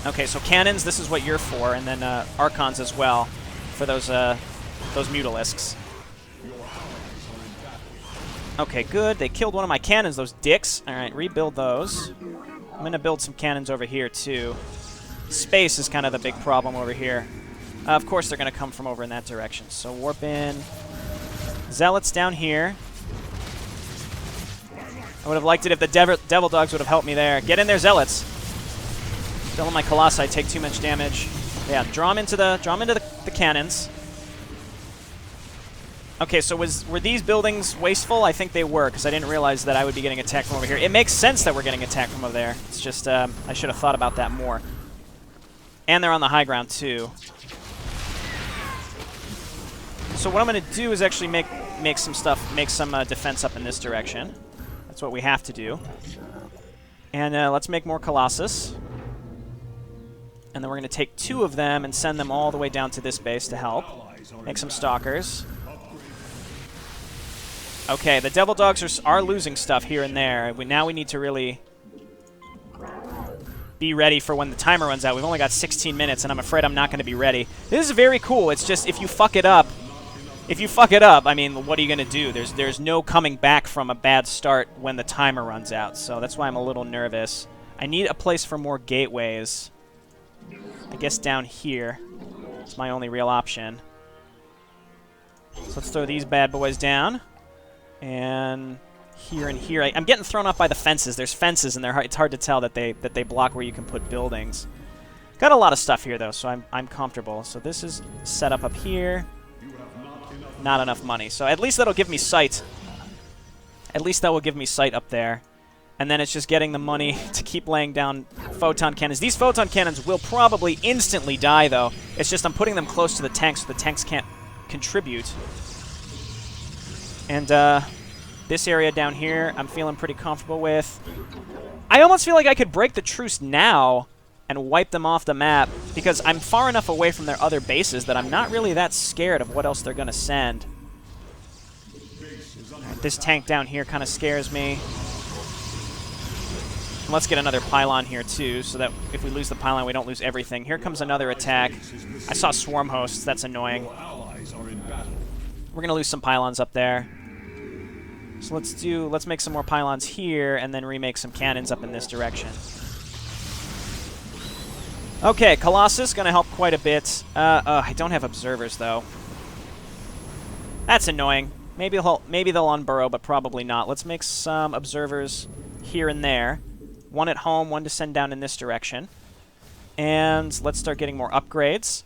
Okay, so cannons, this is what you're for, and then Archons as well for those Mutalisks. Okay, good. They killed one of my cannons, those dicks. All right, rebuild those. I'm going to build some cannons over here, too. Space is kind of the big problem over here. Of course, they're going to come from over in that direction. So warp in. Zealots down here. I would have liked it if the Devil Dogs would have helped me there. Get in there, Zealots. Don't let my Colossi take too much damage. Yeah, draw them into the cannons. Okay, so were these buildings wasteful? I think they were, because I didn't realize that I would be getting attacked from over here. It makes sense that we're getting attacked from over there. It's just, I should have thought about that more. And they're on the high ground, too. So what I'm going to do is actually make some defense up in this direction. That's what we have to do. And let's make more Colossus. And then we're going to take 2 of them and send them all the way down to this base to help. Make some Stalkers. Okay, the Devil Dogs are losing stuff here and there. Now we need to really be ready for when the timer runs out. We've only got 16 minutes, and I'm afraid I'm not going to be ready. This is very cool. It's just if you fuck it up, I mean, what are you going to do? There's no coming back from a bad start when the timer runs out. So that's why I'm a little nervous. I need a place for more gateways. I guess down here is my only real option. So let's throw these bad boys down. And here and here. I'm getting thrown off by the fences. There's fences, and it's hard to tell that they block where you can put buildings. Got a lot of stuff here, though, so I'm comfortable. So this is set up here. Not enough money. So at least that'll give me sight. At least that will give me sight up there. And then it's just getting the money to keep laying down photon cannons. These photon cannons will probably instantly die, though. It's just I'm putting them close to the tanks so the tanks can't contribute. And this area down here I'm feeling pretty comfortable with. I almost feel like I could break the truce now and wipe them off the map because I'm far enough away from their other bases that I'm not really that scared of what else they're going to send. Right, this tank down here kind of scares me. Let's get another pylon here, too, so that if we lose the pylon, we don't lose everything. Here comes another attack. I saw swarm hosts. That's annoying. We're going to lose some pylons up there. So let's make some more pylons here and then remake some cannons up in this direction. Okay, Colossus going to help quite a bit. I don't have observers, though. That's annoying. Maybe they'll unburrow, but probably not. Let's make some observers here and there. One at home, one to send down in this direction. And let's start getting more upgrades.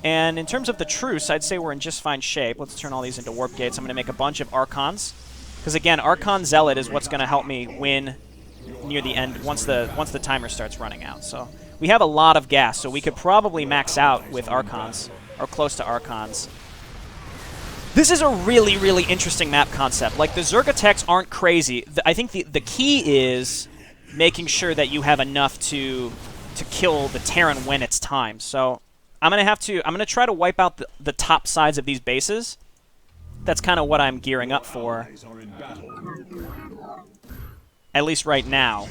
And in terms of the truce, I'd say we're in just fine shape. Let's turn all these into warp gates. I'm going to make a bunch of Archons. Because again, Archon Zealot is what's going to help me win near the end once the timer starts running out. So we have a lot of gas, so we could probably max out with Archons, or close to Archons. This is a really, really interesting map concept. Like, the Zerg attacks aren't crazy. I think the key is making sure that you have enough to kill the Terran when it's time. So I'm gonna try to wipe out the top sides of these bases. That's kind of what I'm gearing up for. At least right now.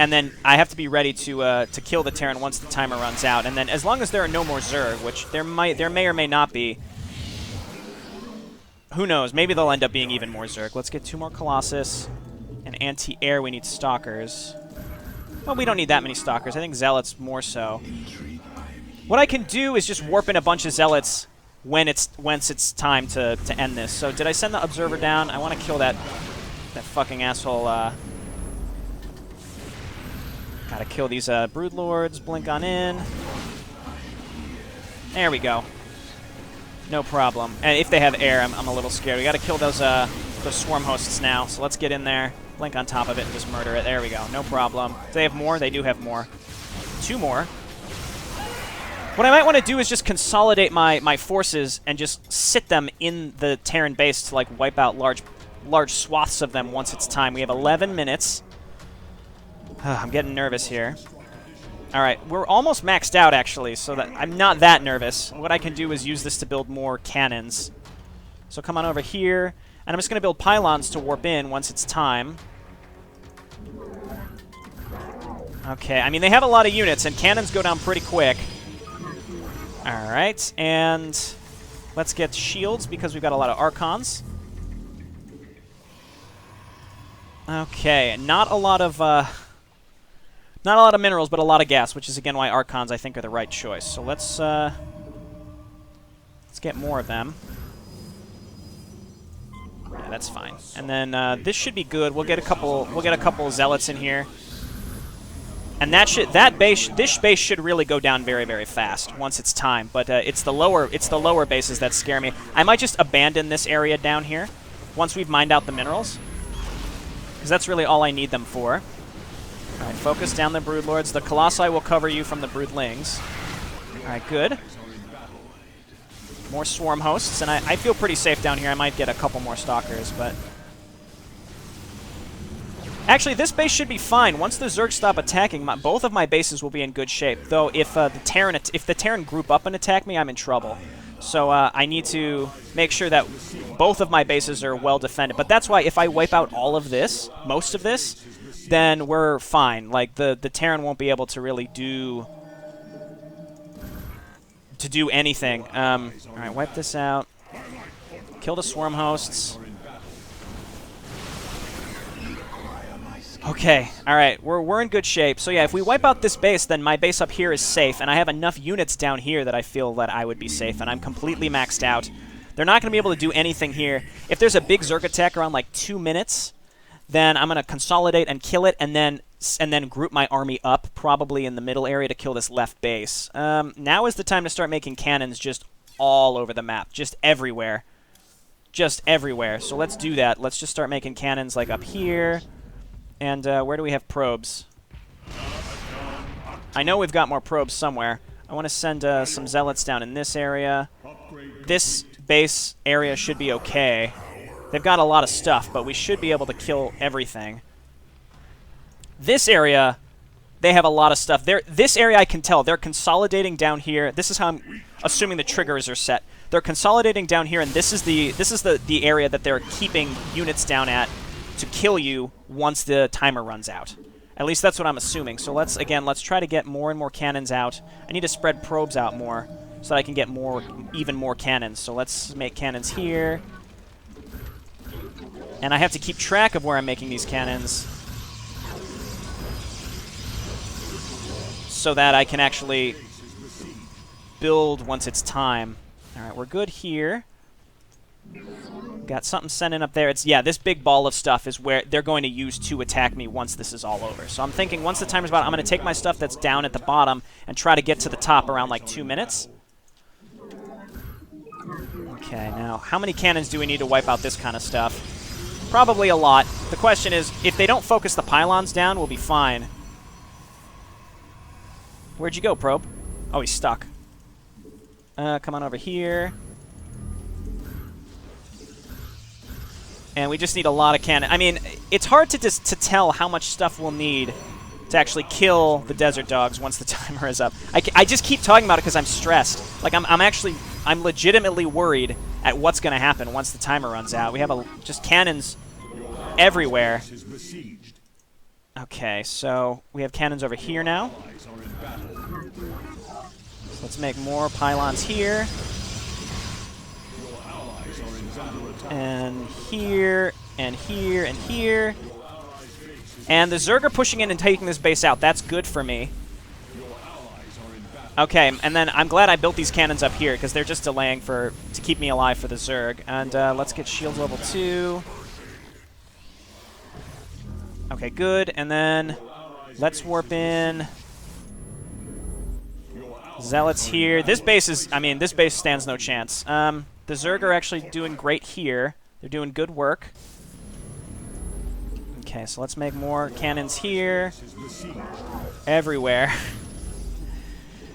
And then I have to be ready to kill the Terran once the timer runs out. And then as long as there are no more Zerg, which there may or may not be, who knows? Maybe they'll end up being even more Zerg. Let's get 2 more Colossus. And anti-air, we need Stalkers. Well, we don't need that many Stalkers. I think Zealots more so. What I can do is just warp in a bunch of Zealots once it's time to end this. So did I send the Observer down? I want to kill that fucking asshole. Gotta kill these Broodlords. Blink on in. There we go. No problem. And if they have air, I'm a little scared. We gotta kill those swarm hosts now. So let's get in there, blink on top of it, and just murder it. There we go. No problem. Do they have more? They do have more. 2 more. What I might want to do is just consolidate my forces and just sit them in the Terran base to, like, wipe out large swaths of them once it's time. We have 11 minutes. I'm getting nervous here. All right, we're almost maxed out, actually, so that I'm not that nervous. What I can do is use this to build more cannons. So come on over here, and I'm just going to build pylons to warp in once it's time. Okay, I mean, they have a lot of units, and cannons go down pretty quick. All right, and let's get shields because we've got a lot of Archons. Okay, not a lot of minerals, but a lot of gas, which is again why Archons I think are the right choice. So let's get more of them. Yeah, that's fine. And then this should be good. We'll get a couple zealots in here. And this base should really go down very, very fast once it's time. But it's the lower bases that scare me. I might just abandon this area down here once we've mined out the minerals, because that's really all I need them for. All right, focus down the Broodlords. The Colossi will cover you from the Broodlings. All right, good. More Swarm Hosts, and I feel pretty safe down here. I might get a couple more Stalkers, but... Actually, this base should be fine. Once the Zerg stop attacking, both of my bases will be in good shape. Though, if the Terran group up and attack me, I'm in trouble. So I need to make sure that both of my bases are well defended. But that's why if I wipe out all of this, most of this, then we're fine. Like, the Terran won't be able to really do anything. All right, wipe this out. Kill the Swarm Hosts. Okay, all right, we're in good shape. So yeah, if we wipe out this base, then my base up here is safe, and I have enough units down here that I feel that I would be safe, and I'm completely maxed out. They're not going to be able to do anything here. If there's a big Zerg attack around like 2 minutes, then I'm going to consolidate and kill it, and then group my army up, probably in the middle area, to kill this left base. Now is the time to start making cannons just all over the map, just everywhere. Just everywhere. So let's do that. Let's just start making cannons like up here. And where do we have probes? I know we've got more probes somewhere. I want to send some zealots down in this area. This base area should be okay. They've got a lot of stuff, but we should be able to kill everything. This area, they have a lot of stuff. This area I can tell. They're consolidating down here. This is how I'm assuming the triggers are set. They're consolidating down here, and this is the area that they're keeping units down at to kill you once the timer runs out. At least that's what I'm assuming. So let's try to get more and more cannons out. I need to spread probes out more so that I can get even more cannons. So let's make cannons here. And I have to keep track of where I'm making these cannons so that I can actually build once it's time. All right, we're good here. Got something sending up there. Yeah, this big ball of stuff is where they're going to use to attack me once this is all over. So I'm thinking once the timer's about, I'm going to take my stuff that's down at the bottom and try to get to the top around like 2 minutes. Okay, now how many cannons do we need to wipe out this kind of stuff? Probably a lot. The question is, if they don't focus the pylons down, we'll be fine. Where'd you go, probe? Oh, he's stuck. Come on over here. And we just need a lot of cannon. I mean, it's hard to tell how much stuff we'll need to actually kill the desert dogs once the timer is up. I just keep talking about it because I'm stressed. Like, I'm legitimately worried at what's going to happen once the timer runs out. We have just cannons everywhere. Okay, so we have cannons over here now. So let's make more pylons here. And here, and here, and here. And the Zerg are pushing in and taking this base out. That's good for me. Okay, and then I'm glad I built these cannons up here, because they're just delaying to keep me alive for the Zerg. And let's get shields level 2. Okay, good. And then let's warp in. Zealots here. This base this base stands no chance. The Zerg are actually doing great here. They're doing good work. Okay, so let's make more cannons here. Everywhere.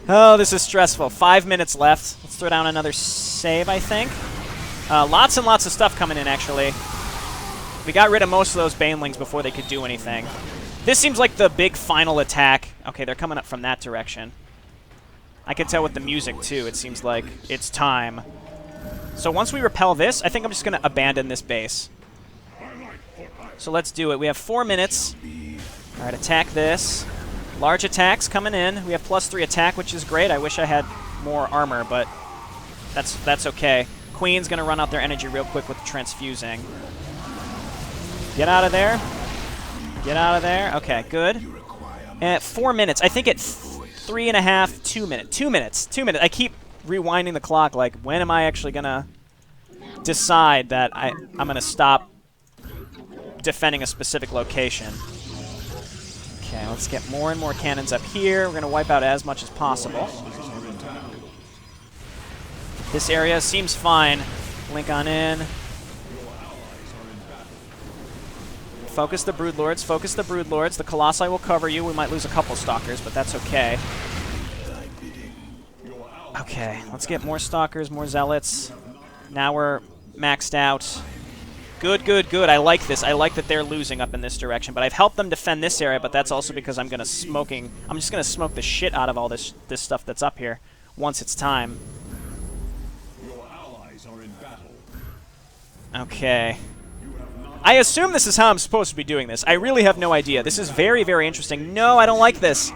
Oh, this is stressful. 5 minutes left. Let's throw down another save, I think. Lots and lots of stuff coming in, actually. We got rid of most of those banelings before they could do anything. This seems like the big final attack. Okay, they're coming up from that direction. I can tell with the music, too. It seems like it's time. So once we repel this, I think I'm just going to abandon this base. So let's do it. We have 4 minutes. All right, attack this. Large attacks coming in. We have +3 attack, which is great. I wish I had more armor, but that's okay. Queen's going to run out their energy real quick with transfusing. Get out of there. Get out of there. Okay, good. At 4 minutes. I think at 3.5, 2 minutes. 2 minutes. 2 minutes. I keep rewinding the clock. Like, when am I actually going to decide that I'm going to stop defending a specific location? Okay, let's get more and more cannons up here. We're going to wipe out as much as possible. This area seems fine. Blink on in. Focus the Broodlords. Focus the Broodlords. The Colossi will cover you. We might lose a couple Stalkers, but that's okay. Okay, let's get more Stalkers, more Zealots. Now we're maxed out. Good, good, good. I like this. I like that they're losing up in this direction. But I've helped them defend this area, but that's also because I'm just going to smoke the shit out of all this stuff that's up here once it's time. Okay. I assume this is how I'm supposed to be doing this. I really have no idea. This is very, very interesting. No, I don't like this.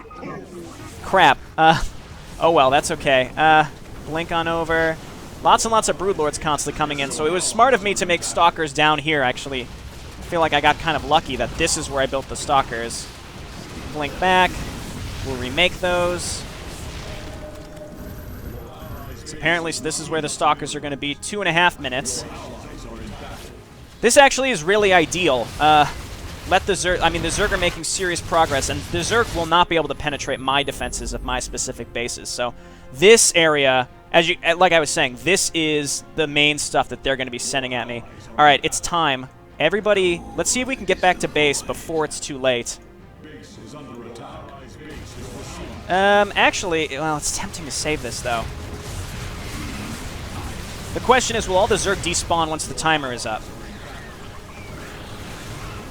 Crap. Oh well, that's okay. Blink on over. Lots and lots of Broodlords constantly coming in, so it was smart of me to make Stalkers down here, actually. I feel like I got kind of lucky that this is where I built the Stalkers. Blink back. We'll remake those. So apparently, this is where the Stalkers are going to be. 2.5 minutes. This actually is really ideal. Let the Zerg... I mean, the Zerg are making serious progress, and the Zerg will not be able to penetrate my defenses of my specific bases. So this area, like I was saying, this is the main stuff that they're going to be sending at me. All right, it's time. Everybody, let's see if we can get back to base before it's too late. Actually, well, it's tempting to save this, though. The question is, will all the Zerg despawn once the timer is up?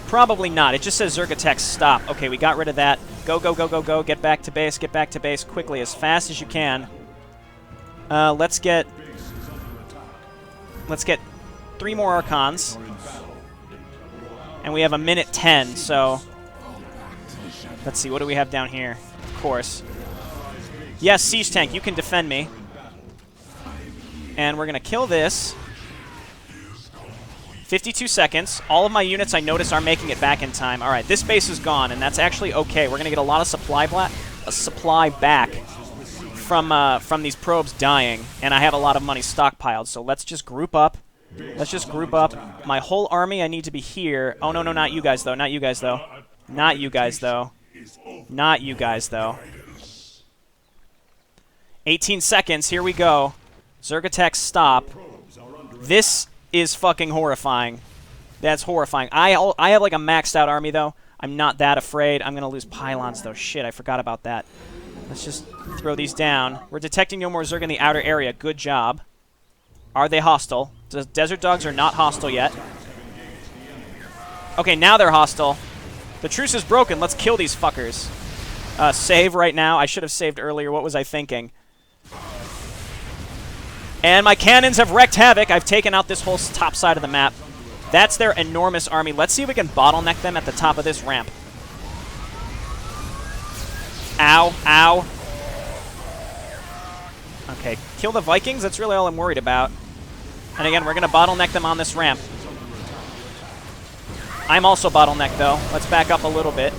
Probably not. It just says Zerg attacks stop. Okay, we got rid of that. Go, go, go, go, go. Get back to base. Get back to base quickly, as fast as you can. Let's get 3 more Archons. And we have 1:10, so... Let's see, what do we have down here? Of course. Yes, Siege Tank, you can defend me. And we're going to kill this. 52 seconds. All of my units, I notice, are making it back in time. All right, this base is gone, and that's actually okay. We're going to get a lot of supply back from these probes dying, and I have a lot of money stockpiled. So let's just group up. Let's just group up. My whole army, I need to be here. Oh, no, no, not you guys, though. Not you guys, though. Not you guys, though. Not you guys, though. 18 seconds. Here we go. Zerg attacks stop. This is fucking horrifying. That's horrifying. I have like a maxed out army, though. I'm not that afraid. I'm going to lose pylons, though. Shit, I forgot about that. Let's just throw these down. We're detecting no more Zerg in the outer area. Good job. Are they hostile? The Desert Dogs are not hostile yet. Okay, now they're hostile. The truce is broken. Let's kill these fuckers. Save right now. I should have saved earlier. What was I thinking? And my cannons have wreaked havoc. I've taken out this whole top side of the map. That's their enormous army. Let's see if we can bottleneck them at the top of this ramp. Ow, ow. Okay, kill the Vikings. That's really all I'm worried about. And again, we're going to bottleneck them on this ramp. I'm also bottlenecked, though. Let's back up a little bit.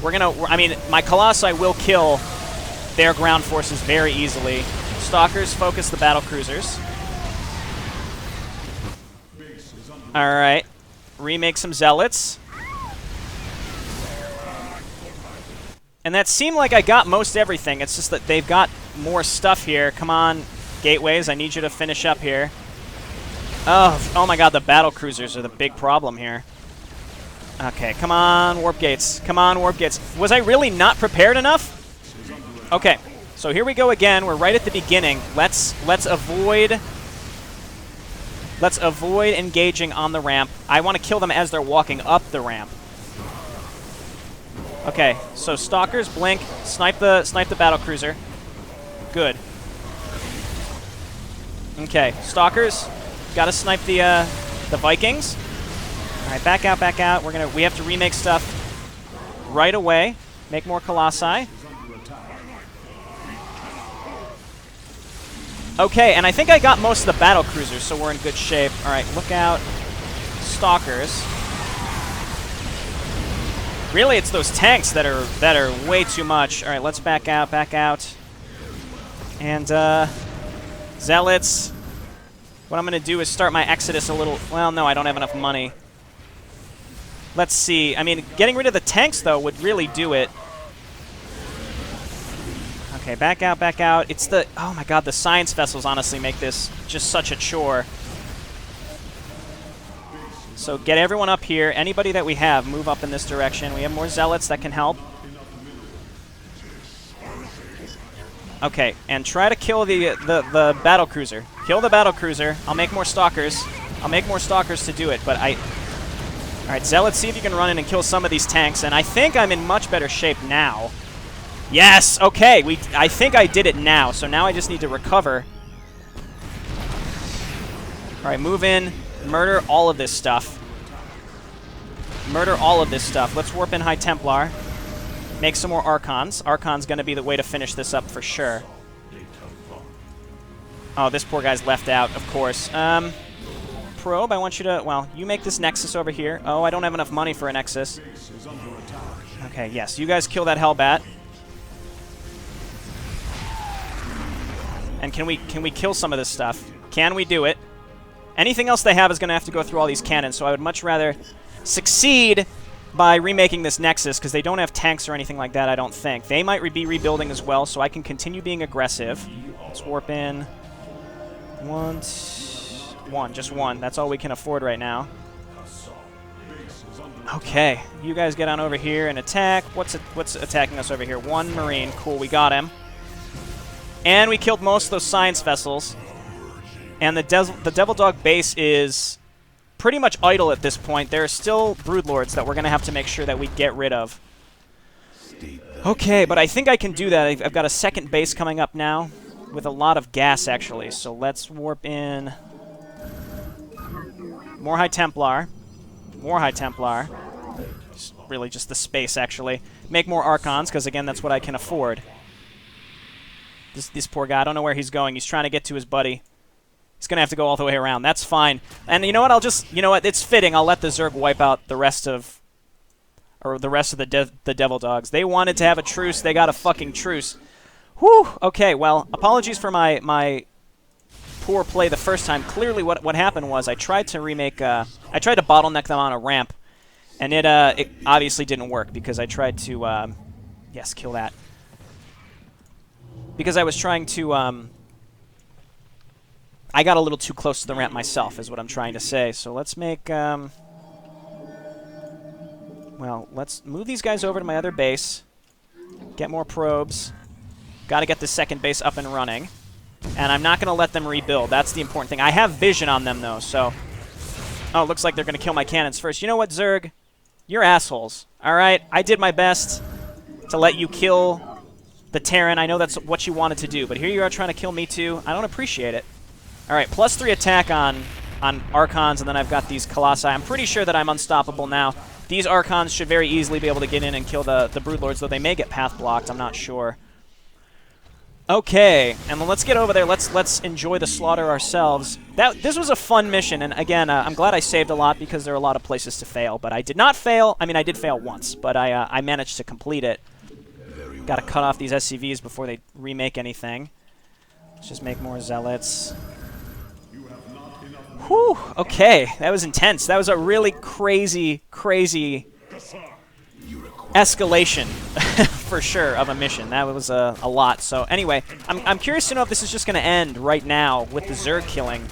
We're going to... I mean, my Colossi will kill their ground forces very easily. Stalkers focus the battle cruisers. Alright. Remake some Zealots. And that seemed like I got most everything. It's just that they've got more stuff here. Come on, Gateways. I need you to finish up here. Oh my god, the battle cruisers are the big problem here. Okay, come on, Warp Gates. Come on, Warp Gates. Was I really not prepared enough? Okay. So So here we go again. We're right at the beginning. Let's avoid engaging on the ramp. I want to kill them as they're walking up the ramp. Okay, so Stalkers, blink, snipe the battlecruiser. Good. Okay, Stalkers, gotta snipe the Vikings. All right, back out, back out. We have to remake stuff right away. Make more Colossi. Okay, and I think I got most of the battlecruisers, so we're in good shape. All right, look out, Stalkers. Really, it's those tanks that are way too much. All right, let's back out, back out. And Zealots. What I'm going to do is start my Exodus a little... Well, no, I don't have enough money. Let's see. I mean, getting rid of the tanks, though, would really do it. Okay, back out, back out. It's the... Oh, my God, the science vessels honestly make this just such a chore. So get everyone up here. Anybody that we have, move up in this direction. We have more Zealots that can help. Okay, and try to kill the battlecruiser. Kill the battlecruiser. I'll make more Stalkers. I'll make more Stalkers to do it, but I... Alright, Zealots, see if you can run in and kill some of these tanks, and I think I'm in much better shape now. Yes! Okay, I think I did it now, so now I just need to recover. Alright, move in. Murder all of this stuff. Murder all of this stuff. Let's warp in High Templar. Make some more Archons. Archon's going to be the way to finish this up for sure. Oh, this poor guy's left out, of course. Probe, I want you to... Well, you make this Nexus over here. Oh, I don't have enough money for a Nexus. Okay, yes. You guys kill that Hellbat. And can we kill some of this stuff? Can we do it? Anything else they have is going to have to go through all these cannons, so I would much rather succeed by remaking this Nexus, because they don't have tanks or anything like that, I don't think. They might be rebuilding as well, so I can continue being aggressive. Let's warp in. Just one. That's all we can afford right now. Okay, you guys get on over here and attack. What's attacking us over here? One Marine. Cool, we got him. And we killed most of those science vessels. And the Devil Dog base is pretty much idle at this point. There are still Broodlords that we're going to have to make sure that we get rid of. Okay, but I think I can do that. I've got a second base coming up now with a lot of gas, actually. So let's warp in. More High Templar. More High Templar. Really just the space, actually. Make more Archons, because, again, that's what I can afford. This poor guy, I don't know where he's going. He's trying to get to his buddy. He's going to have to go all the way around. That's fine. And you know what? You know what? It's fitting. I'll let the Zerg wipe out the rest of... Or the rest of the Devil Dogs. They wanted to have a truce. They got a fucking truce. Whew! Okay, well, apologies for my poor play the first time. Clearly what happened was I tried to remake... I tried to bottleneck them on a ramp. And it obviously didn't work because I tried to... yes, kill that. Because I was trying to... I got a little too close to the ramp myself, is what I'm trying to say. So let's make... well, let's move these guys over to my other base. Get more probes. Got to get the second base up and running. And I'm not going to let them rebuild. That's the important thing. I have vision on them, though, so... Oh, it looks like they're going to kill my cannons first. You know what, Zerg? You're assholes. All right? I did my best to let you kill the Terran. I know that's what you wanted to do, but here you are trying to kill me, too. I don't appreciate it. All right, +3 attack on Archons, and then I've got these Colossi. I'm pretty sure that I'm unstoppable now. These Archons should very easily be able to get in and kill the Broodlords, though they may get path blocked. I'm not sure. Okay, and then let's get over there. Let's enjoy the slaughter ourselves. This was a fun mission, and again, I'm glad I saved a lot because there are a lot of places to fail. But I did not fail. I mean, I did fail once, but I managed to complete it. Got to cut off these SCVs before they remake anything. Let's just make more Zealots. Whew, okay, that was intense. That was a really crazy escalation, for sure, of a mission. That was a lot. So anyway, I'm curious to know if this is just going to end right now with the Zerg killing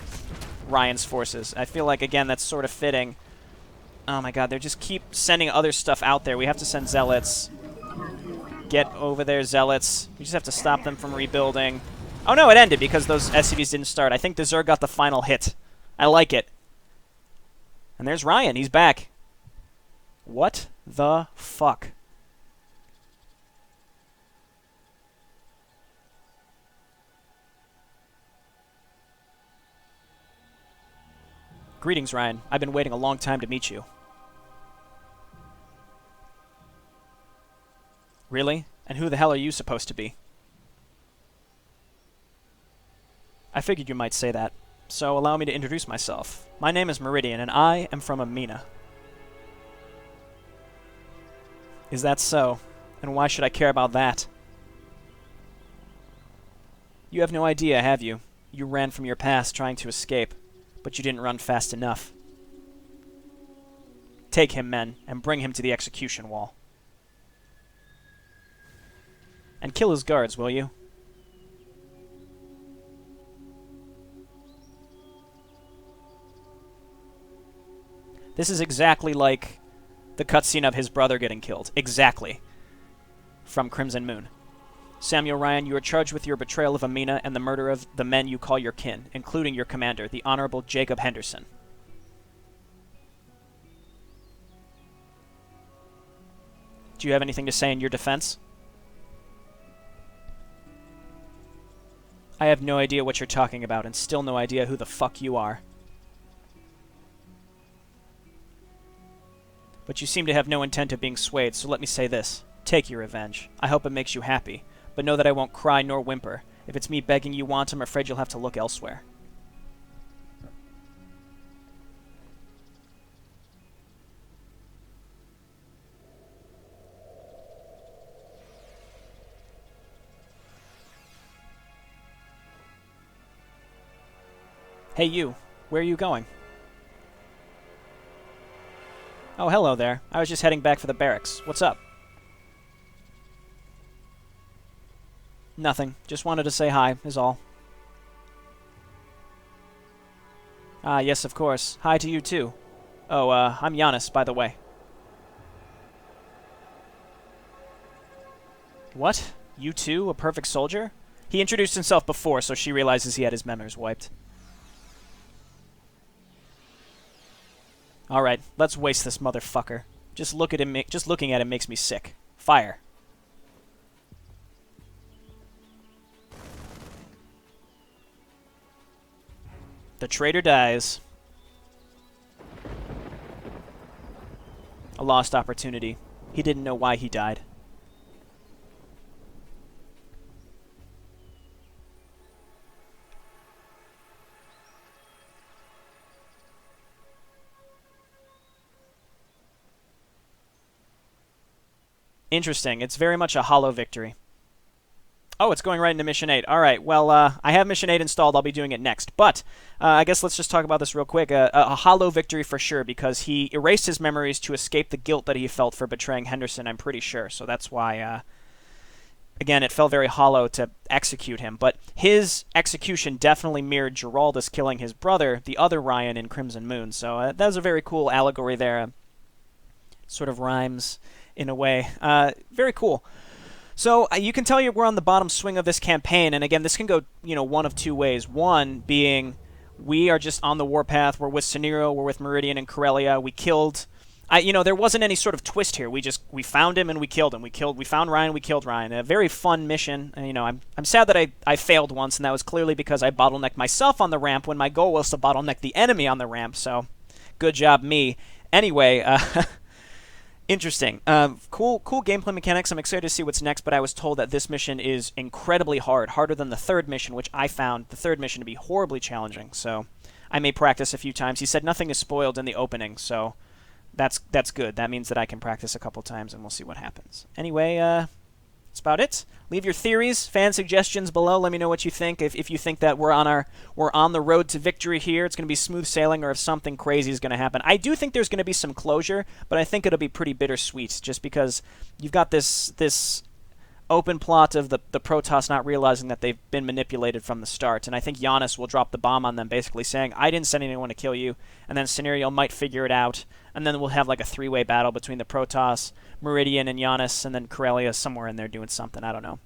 Ryan's forces. I feel like, again, that's sort of fitting. Oh my god, they just keep sending other stuff out there. We have to send Zealots. Get over there, Zealots. You just have to stop them from rebuilding. Oh no, it ended because those SCVs didn't start. I think the Zerg got the final hit. I like it. And there's Ryan. He's back. What the fuck? Greetings, Ryan. I've been waiting a long time to meet you. Really? And who the hell are you supposed to be? I figured you might say that, so allow me to introduce myself. My name is Meridian, and I am from Amina. Is that so? And why should I care about that? You have no idea, have you? You ran from your past trying to escape, but you didn't run fast enough. Take him, men, and bring him to the execution wall. And kill his guards, will you? This is exactly like the cutscene of his brother getting killed. Exactly. From Crimson Moon. Samuel Ryan, you are charged with your betrayal of Amina and the murder of the men you call your kin, including your commander, the Honorable Jacob Henderson. Do you have anything to say in your defense? I have no idea what you're talking about, and still no idea who the fuck you are. But you seem to have no intent of being swayed, so let me say this. Take your revenge. I hope it makes you happy, but know that I won't cry nor whimper. If it's me begging you want, I'm afraid you'll have to look elsewhere. Hey you, where are you going? Oh, hello there. I was just heading back for the barracks. What's up? Nothing. Just wanted to say hi, is all. Ah, yes, of course. Hi to you, too. Oh, I'm Giannis, by the way. What? You too? A perfect soldier? He introduced himself before, so she realizes he had his memories wiped. Alright, let's waste this motherfucker. Just looking at him makes me sick. Fire. The traitor dies. A lost opportunity. He didn't know why he died. Interesting. It's very much a hollow victory. Oh, it's going right into Mission 8. Alright, well, I have Mission 8 installed. I'll be doing it next. But I guess let's just talk about this real quick. A hollow victory for sure, because he erased his memories to escape the guilt that he felt for betraying Henderson, I'm pretty sure. So that's why, again, it felt very hollow to execute him. But his execution definitely mirrored Geraldus killing his brother, the other Ryan, in Crimson Moon. So that was a very cool allegory there. Sort of rhymes in a way. Very cool. So you can tell we're on the bottom swing of this campaign, and again, this can go, one of two ways. One being we are just on the warpath. We're with Saniro, we're with Meridian and Corellia. We killed. There wasn't any sort of twist here. We found him and we killed him. We found Ryan. We killed Ryan. A very fun mission. And, I'm sad that I failed once, and that was clearly because I bottlenecked myself on the ramp when my goal was to bottleneck the enemy on the ramp. So, good job, me. Anyway. Interesting. Cool gameplay mechanics. I'm excited to see what's next, but I was told that this mission is incredibly hard, harder than the third mission, which I found the third mission to be horribly challenging, so I may practice a few times. He said nothing is spoiled in the opening, so that's good. That means that I can practice a couple times, and we'll see what happens. Anyway, that's about it. Leave your theories, fan suggestions below. Let me know what you think. If you think that we're on the road to victory here, it's going to be smooth sailing, or if something crazy is going to happen. I do think there's going to be some closure, but I think it'll be pretty bittersweet, just because you've got this open plot of the Protoss not realizing that they've been manipulated from the start. And I think Giannis will drop the bomb on them, basically saying, I didn't send anyone to kill you. And then Scenario might figure it out. And then we'll have like a three-way battle between the Protoss, Meridian, and Giannis, and then Corellia somewhere in there doing something. I don't know.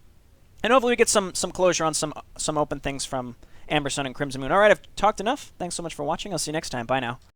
And hopefully we get some closure on some open things from Amber Sun and Crimson Moon. All right, I've talked enough. Thanks so much for watching. I'll see you next time. Bye now.